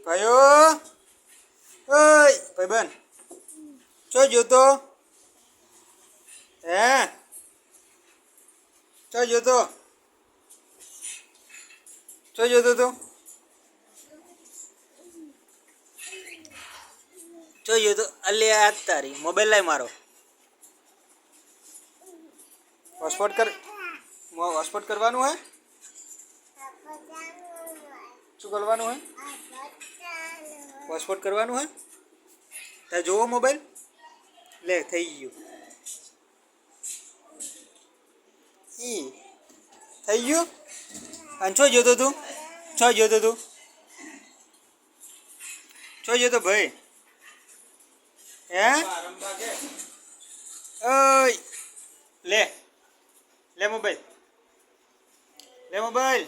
ભાઈઓ ઓય ભાઈબંધ ચો જોતો હે ચો જોતો તું ચો જોતો અલે આ તારી મોબાઈલ લાય મારો હોસ્પોટ કરવાનું હે શું કરવાનું હે હોસ્પોટ કરવાનું હે તારે જોવો મોબાઈલ લે થઈ ગયું થઈ ગયું અને છો જોતો તું ભાઈ હે ઓય લે મોબાઈલ